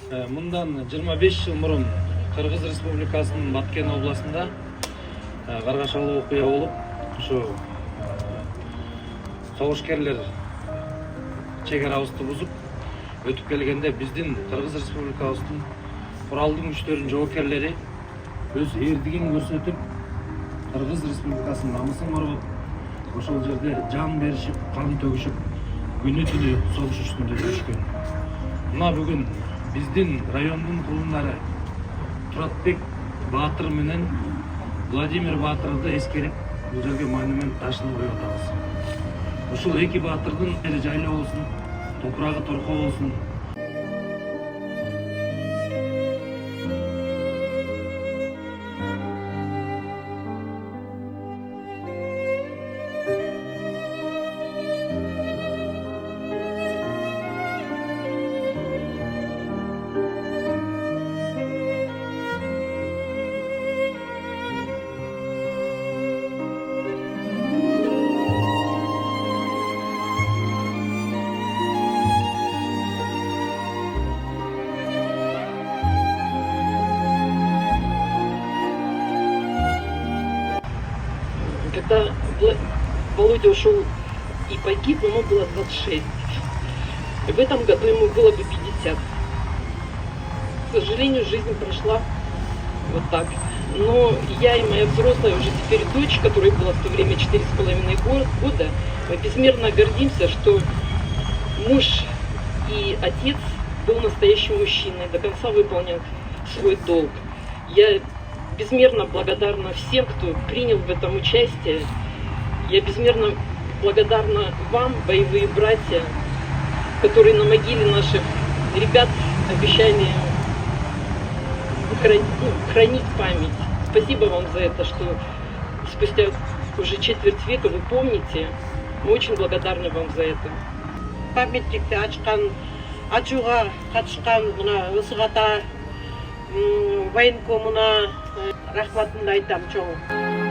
Мындан 25 жыл мурун Кыргыз Республикасынын Баткен областында каргашалуу окуя болуп, ушу согушкерлер чек арабызды бузуп өтүп келгенде биздин Кыргыз Республикабыздын куралдуу күчтөрүнүн жоокерлери өз эрдигин көрсөтүп, Кыргыз Республикасынын намысын коргоп, ошол жерде жан беришип, кан төгүшүп, күнү түнү согуш үстүндө жүрүшкөн. Мына бүгүн биздин райондун кулундары Туратбек Баатыр менен Владимир Баатырды эскерип, бул жерге монумент ташын коюп атабыз. Ушул эки баатырдын жери жайлуу болсун, топурагы торко болсун. Когда Володя ушел и погиб, ему было 26. В этом году ему было бы 50. К сожалению, жизнь прошла вот так. Но я и моя взрослая уже теперь дочь, которой было в то время 4,5 года, мы безмерно гордимся, что муж и отец был настоящим мужчиной, до конца выполнил свой долг. Я безмерно благодарна всем, кто принял в этом участие. Я безмерно благодарна вам, боевые братья, которые на могиле наших ребят обещали хранить память. Спасибо вам за это, что спустя уже четверть века вы помните. Мы очень благодарны вам за это. Памятникти ачкан, ачууга катышкан мына Ысык ата военкомуна рахматымды айтам чоң.